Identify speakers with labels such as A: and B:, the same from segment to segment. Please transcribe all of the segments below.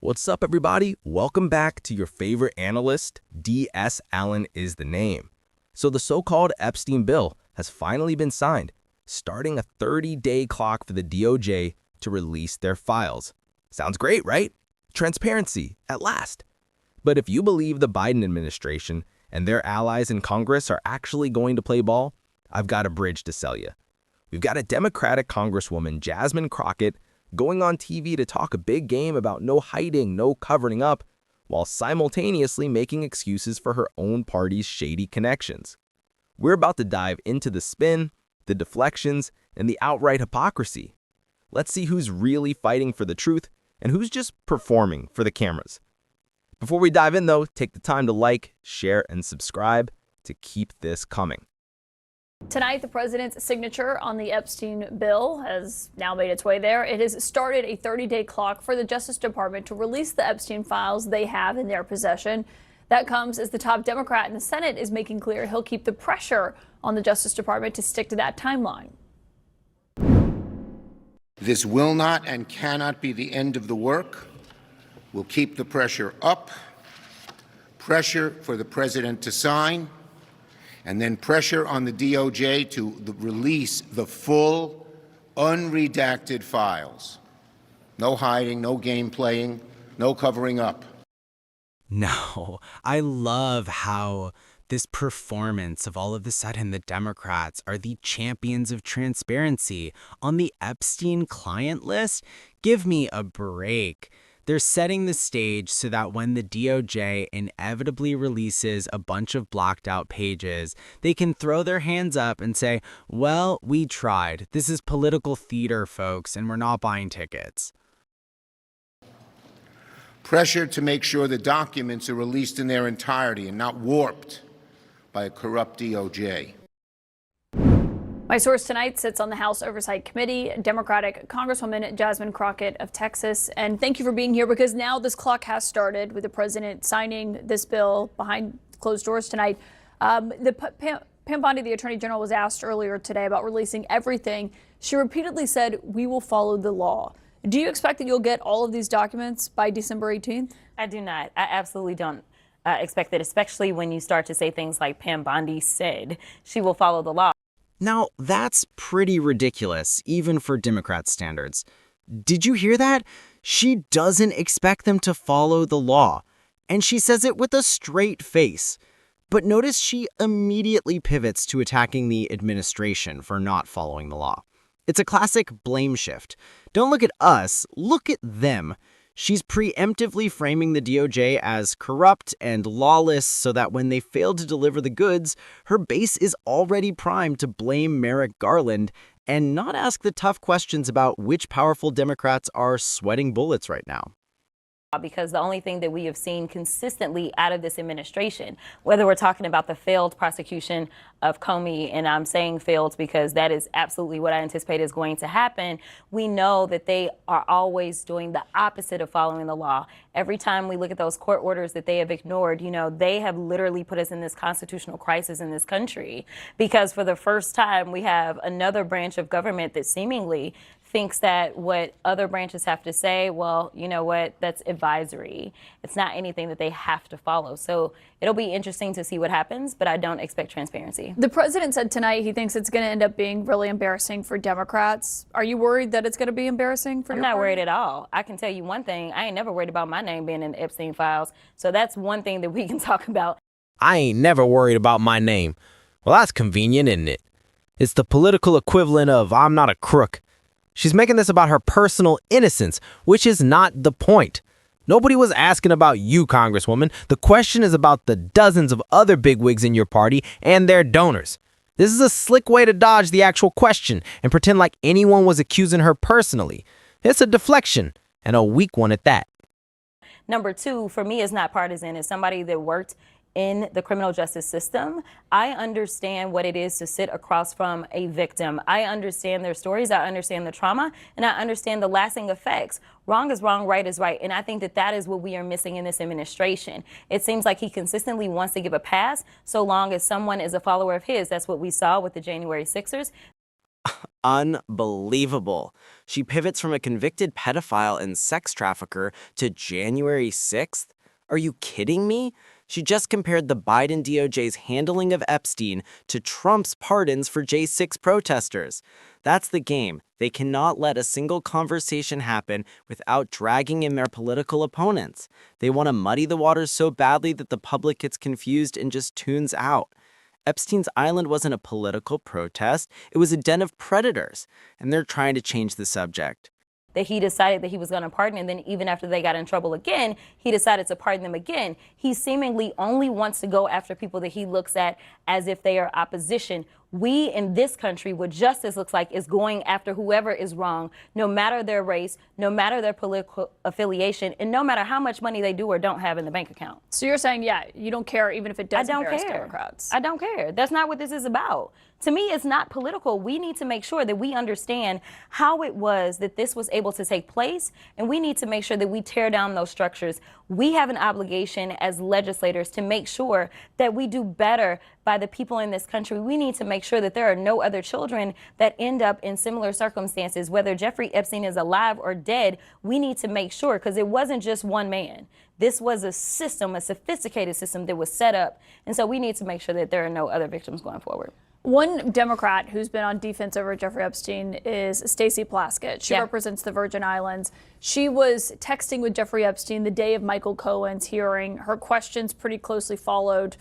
A: What's up, everybody? Welcome back to your favorite analyst. D.S. Allen is the name. So the so-called Epstein bill has finally been signed, starting a 30-day clock for the DOJ to release their files. Sounds great, right? Transparency, at last. But if you believe the Biden administration and their allies in Congress are actually going to play ball, I've got a bridge to sell you. We've got a Democratic Congresswoman, Jasmine Crockett, going on TV to talk a big game about no hiding, no covering up, while simultaneously making excuses for her own party's shady connections. We're about to dive into the spin, the deflections, and the outright hypocrisy. Let's see who's really fighting for the truth and who's just performing for the cameras. Before we dive in, though, take the time to like, share, and subscribe to keep this coming.
B: Tonight, the president's signature on the Epstein bill has now made its way there. It has started a 30-day clock for the Justice Department to release the Epstein files they have in their possession. That comes as the top Democrat in the Senate is making clear he'll keep the pressure on the Justice Department to stick to that timeline.
C: This will not and cannot be the end of the work. We'll keep the pressure up, pressure for the president to sign, and then pressure on the DOJ to release the full, unredacted files. No hiding, no game playing, no covering up.
D: No, I love how this performance of all of a sudden the Democrats are the champions of transparency on the Epstein client list. Give me a break. They're setting the stage so that when the DOJ inevitably releases a bunch of blocked out pages, they can throw their hands up and say, well, we tried. This is political theater, folks, and we're not buying tickets.
C: Pressure to make sure the documents are released in their entirety and not warped by a corrupt DOJ.
B: My source tonight sits on the House Oversight Committee, Democratic Congresswoman Jasmine Crockett of Texas. And thank you for being here, because now this clock has started with the president signing this bill behind closed doors tonight. Pam Bondi, the Attorney General, was asked earlier today about releasing everything. She repeatedly said, we will follow the law. Do you expect that you'll get all of these documents by December 18th?
E: I do not. I absolutely don't expect that, especially when you start to say things like Pam Bondi said she will follow the law.
D: Now, that's pretty ridiculous, even for Democrat standards. Did you hear that? She doesn't expect them to follow the law, and she says it with a straight face. But notice she immediately pivots to attacking the administration for not following the law. It's a classic blame shift. Don't look at us, look at them. She's preemptively framing the DOJ as corrupt and lawless so that when they fail to deliver the goods, her base is already primed to blame Merrick Garland and not ask the tough questions about which powerful Democrats are sweating bullets right now.
E: Because the only thing that we have seen consistently out of this administration, whether we're talking about the failed prosecution of Comey, and I'm saying failed because that is absolutely what I anticipate is going to happen, we know that they are always doing the opposite of following the law. Every time we look at those court orders that they have ignored, they have literally put us in this constitutional crisis in this country, because for the first time we have another branch of government that seemingly thinks that what other branches have to say, well, you know what, that's advisory. It's not anything that they have to follow. So it'll be interesting to see what happens, but I don't expect transparency.
B: The president said tonight he thinks it's going to end up being really embarrassing for Democrats. Are you worried that it's going to be embarrassing for your
E: I'm not
B: party?
E: worried at all. I can tell you one thing, I ain't never worried about my name being in the Epstein files. So that's one thing that we can talk about.
A: I ain't never worried about my name. Well, that's convenient, isn't it? It's the political equivalent of I'm not a crook. She's making this about her personal innocence, which is not the point. Nobody was asking about you, Congresswoman. The question is about the dozens of other bigwigs in your party and their donors. This is a slick way to dodge the actual question and pretend like anyone was accusing her personally. It's a deflection, and a weak one at that.
E: Number two, for me, is not partisan. As somebody that worked in the criminal justice system, I understand what it is to sit across from a victim. I understand their stories, I understand the trauma, and I understand the lasting effects. Wrong is wrong, right is right, and I think that that is what we are missing in this administration. It seems like he consistently wants to give a pass so long as someone is a follower of his. That's what we saw with the January 6ers.
D: Unbelievable. She pivots from a convicted pedophile and sex trafficker to January 6th? Are you kidding me? She just compared the Biden DOJ's handling of Epstein to Trump's pardons for J6 protesters. That's the game. They cannot let a single conversation happen without dragging in their political opponents. They want to muddy the waters so badly that the public gets confused and just tunes out. Epstein's Island wasn't a political protest, it was a den of predators, and they're trying to change the subject.
E: That he decided that he was going to pardon, and then even after they got in trouble again, he decided to pardon them again. He seemingly only wants to go after people that he looks at as if they are opposition. We in this country, what justice looks like is going after whoever is wrong, no matter their race, no matter their political affiliation, and no matter how much money they do or don't have in the bank account.
B: So you're saying, yeah, you don't care even if it does embarrass
E: care.
B: Democrats.
E: I don't care. That's not what this is about. To me, it's not political. We need to make sure that we understand how it was that this was able to take place, and we need to make sure that we tear down those structures. We have an obligation as legislators to make sure that we do better by the people in this country. We need to make sure that there are no other children that end up in similar circumstances, whether Jeffrey Epstein is alive or dead. We need to make sure, because it wasn't just one man. This was a system, a sophisticated system that was set up. And so we need to make sure that there are no other victims going forward.
B: One Democrat who's been on defense over Jeffrey Epstein is Stacey Plaskett. She represents the Virgin Islands. She was texting with Jeffrey Epstein the day of Michael Cohen's hearing. Her questions pretty closely followed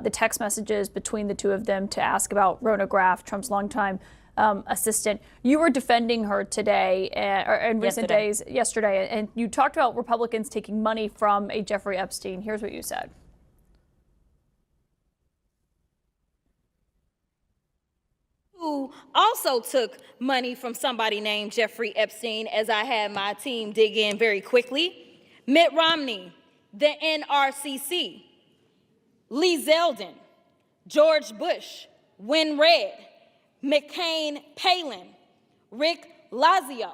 B: the text messages between the two of them to ask about Rona Graff, Trump's longtime assistant. You were defending her today, or in recent days, yesterday, and you talked about Republicans taking money from a Jeffrey Epstein. Here's what you said.
E: Who also took money from somebody named Jeffrey Epstein, as I had my team dig in very quickly. Mitt Romney, the NRCC, Lee Zeldin, George Bush, Win Red, McCain Palin, Rick Lazio.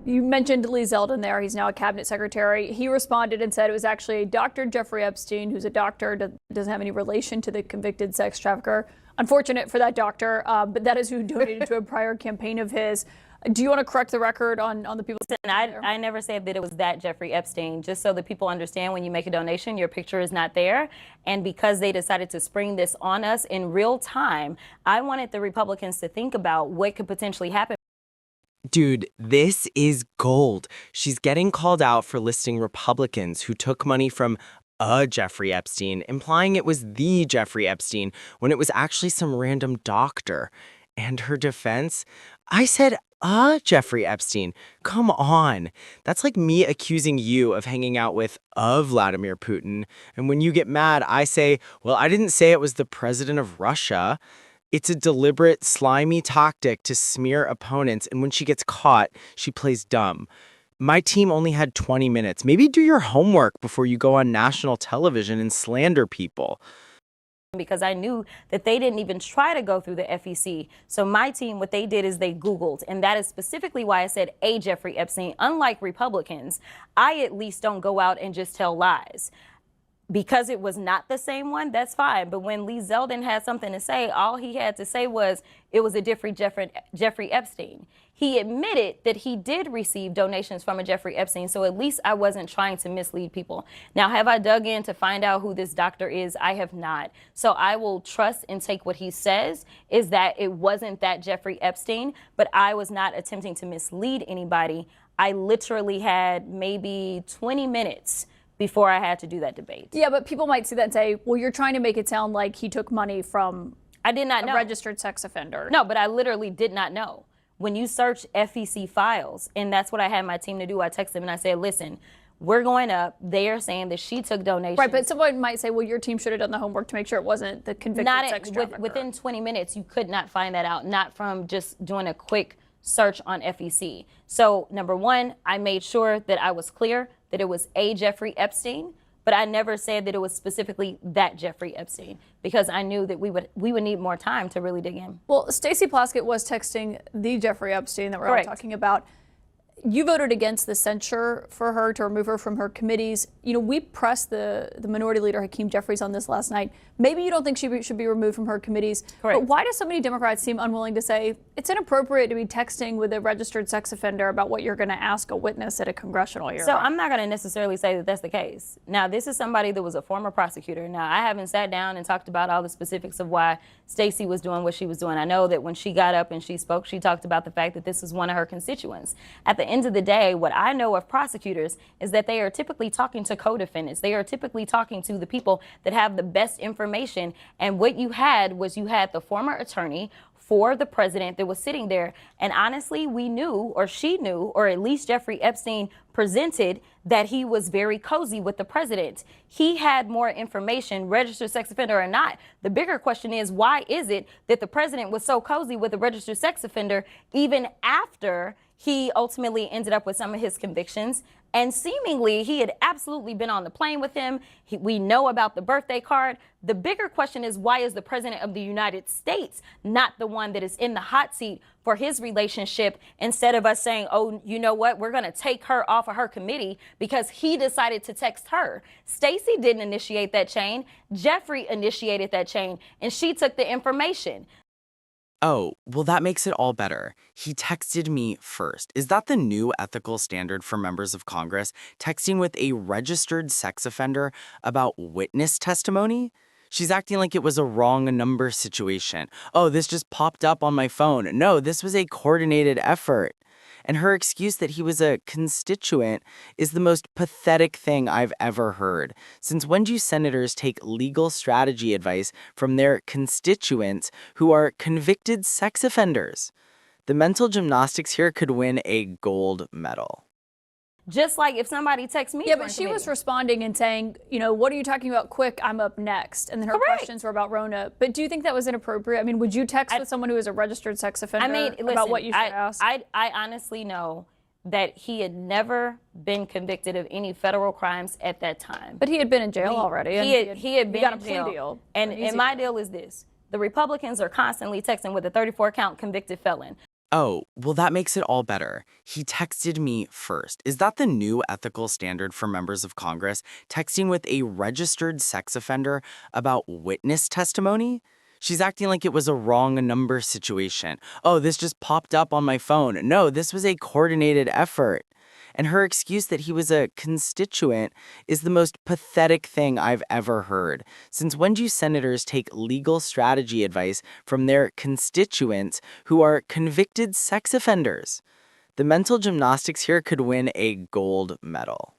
B: You mentioned Lee Zeldin there. He's now a cabinet secretary. He responded and said it was actually Dr. Jeffrey Epstein, who's a doctor, doesn't have any relation to the convicted sex trafficker. Unfortunate for that doctor, but that is who donated to a prior campaign of his. Do you want to correct the record on the people?
E: I never said that it was that Jeffrey Epstein. Just so that people understand, when you make a donation, your picture is not there. And because they decided to spring this on us in real time, I wanted the Republicans to think about what could potentially happen.
D: Dude, this is gold. She's getting called out for listing Republicans who took money from a Jeffrey Epstein, implying it was the Jeffrey Epstein when it was actually some random doctor. And her defense? I said Jeffrey Epstein. Come on. That's like me accusing you of hanging out with Vladimir Putin. And when you get mad, I say, well, I didn't say it was the president of Russia. It's a deliberate, slimy tactic to smear opponents, and when she gets caught, she plays dumb. My team only had 20 minutes. Maybe do your homework before you go on national television and slander people.
E: Because I knew that they didn't even try to go through the FEC. So my team, what they did is they Googled, and that is specifically why I said a Jeffrey Epstein. Unlike Republicans, I at least don't go out and just tell lies. Because it was not the same one, that's fine. But when Lee Zeldin had something to say, all he had to say was it was a different Jeffrey Epstein. He admitted that he did receive donations from a Jeffrey Epstein, so at least I wasn't trying to mislead people. Now, have I dug in to find out who this doctor is? I have not. So I will trust and take what he says, is that it wasn't that Jeffrey Epstein, but I was not attempting to mislead anybody. I literally had maybe 20 minutes before I had to do that debate.
B: Yeah, but people might see that and say, well, you're trying to make it sound like he took money from
E: I did not know.
B: A registered sex offender.
E: No, but I literally did not know. When you search FEC files, and that's what I had my team to do, I texted them and I said, listen, we're going up. They are saying that she took donations.
B: Right, but someone might say, well, your team should have done the homework to make sure it wasn't the convicted sex trafficker.
E: Within 20 minutes, you could not find that out, not from just doing a quick search on FEC. So number one, I made sure that I was clear that it was a Jeffrey Epstein, but I never said that it was specifically that Jeffrey Epstein, because I knew that we would need more time to really dig in.
B: Well, Stacey Plaskett was texting the Jeffrey Epstein that we're all talking about. You voted against the censure for her to remove her from her committees. We pressed the minority leader Hakeem Jeffries on this last night. Maybe you don't think she should be removed from her committees.
E: Correct.
B: But why do so many Democrats seem unwilling to say it's inappropriate to be texting with a registered sex offender about what you're going to ask a witness at a congressional hearing?
E: So I'm not going to necessarily say that that's the case. Now, this is somebody that was a former prosecutor. Now, I haven't sat down and talked about all the specifics of why Stacey was doing what she was doing. I know that when she got up and she spoke, she talked about the fact that this is one of her constituents. At the end of the day, what I know of prosecutors is that they are typically talking to co-defendants. They are typically talking to the people that have the best information. And what you had was the former attorney for the president that was sitting there. And honestly, we knew, or she knew, or at least Jeffrey Epstein presented that he was very cozy with the president. He had more information, registered sex offender or not. The bigger question is, why is it that the president was so cozy with a registered sex offender even after he ultimately ended up with some of his convictions? And seemingly, he had absolutely been on the plane with him. We know about the birthday card. The bigger question is, why is the president of the United States not the one that is in the hot seat for his relationship, instead of us saying, oh, you know what, we're going to take her off of her committee because he decided to text her. Stacey didn't initiate that chain. Jeffrey initiated that chain, and she took the information.
D: Oh, well, that makes it all better. He texted me first. Is that the new ethical standard for members of Congress? Texting with a registered sex offender about witness testimony? She's acting like it was a wrong number situation. Oh, this just popped up on my phone. No, this was a coordinated effort. And her excuse that he was a constituent is the most pathetic thing I've ever heard. Since when do senators take legal strategy advice from their constituents who are convicted sex offenders? The mental gymnastics here could win a gold medal.
E: Just like if somebody texts me.
B: Yeah, but she was responding and saying, what are you talking about? Quick, I'm up next. And then her questions were about Rona. But do you think that was inappropriate? I mean, would you text with someone who is a registered sex offender about what you should ask?
E: I honestly know that he had never been convicted of any federal crimes at that time.
B: But he had been in jail already.
E: He had been
B: got a
E: in
B: plea
E: jail.
B: deal.
E: And my deal is this. The Republicans are constantly texting with a 34-count convicted felon.
D: Oh, well, that makes it all better. He texted me first. Is that the new ethical standard for members of Congress? Texting with a registered sex offender about witness testimony? She's acting like it was a wrong number situation. Oh, this just popped up on my phone. No, this was a coordinated effort. And her excuse that he was a constituent is the most pathetic thing I've ever heard. Since when do senators take legal strategy advice from their constituents who are convicted sex offenders? The mental gymnastics here could win a gold medal.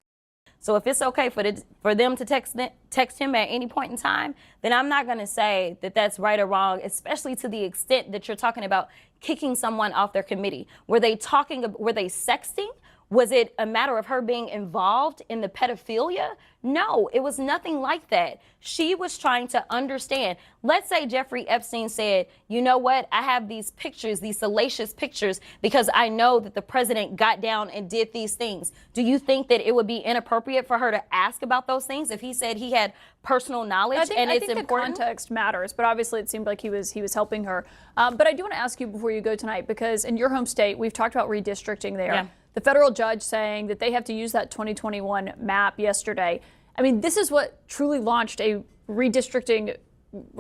E: So if it's okay for them to text him at any point in time, then I'm not going to say that that's right or wrong, especially to the extent that you're talking about kicking someone off their committee. Were they sexting? Was it a matter of her being involved in the pedophilia? No, it was nothing like that. She was trying to understand. Let's say Jeffrey Epstein said, you know what, I have these pictures, these salacious pictures, because I know that the president got down and did these things. Do you think that it would be inappropriate for her to ask about those things if he said he had personal knowledge?
B: I think the context matters, but obviously it seemed like he was helping her. But I do want to ask you before you go tonight, because in your home state, we've talked about redistricting there. Yeah. The federal judge saying that they have to use that 2021 map yesterday. I mean, this is what truly launched a redistricting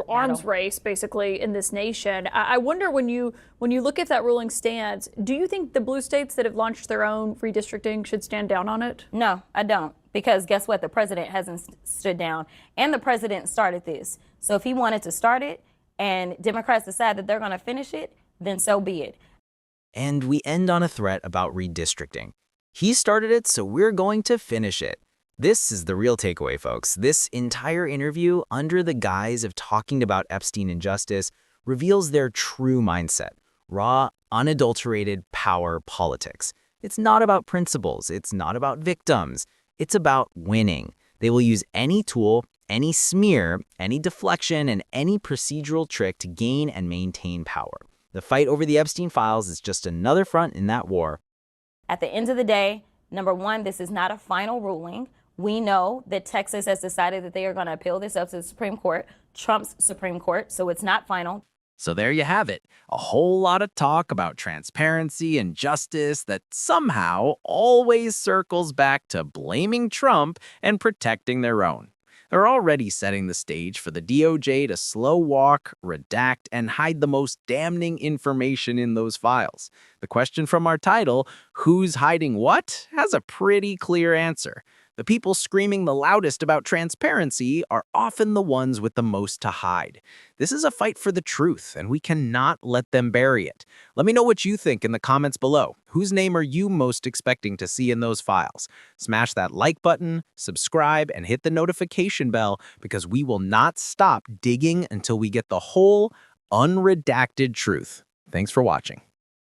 B: arms race, basically, in this nation. I wonder, when you look at that ruling stands, do you think the blue states that have launched their own redistricting should stand down on it?
E: No, I don't. Because guess what? The president hasn't stood down, and the president started this. So if he wanted to start it and Democrats decide that they're going to finish it, then so be it.
A: And we end on a threat about redistricting. He started it, so we're going to finish it. This is the real takeaway, folks. This entire interview, under the guise of talking about Epstein and justice, reveals their true mindset: raw, unadulterated power politics. It's not about principles. It's not about victims. It's about winning. They will use any tool, any smear, any deflection, and any procedural trick to gain and maintain power. The fight over the Epstein files is just another front in that war.
E: At the end of the day, number one, this is not a final ruling. We know that Texas has decided that they are going to appeal this up to the Supreme Court, Trump's Supreme Court, so it's not final.
F: So there you have it, a whole lot of talk about transparency and justice that somehow always circles back to blaming Trump and protecting their own. They're already setting the stage for the DOJ to slow walk, redact, and hide the most damning information in those files. The question from our title, "Who's hiding what?" has a pretty clear answer. The people screaming the loudest about transparency are often the ones with the most to hide. This is a fight for the truth, and we cannot let them bury it. Let me know what you think in the comments below. Whose name are you most expecting to see in those files? Smash that like button, subscribe, and hit the notification bell because we will not stop digging until we get the whole, unredacted truth. Thanks for watching.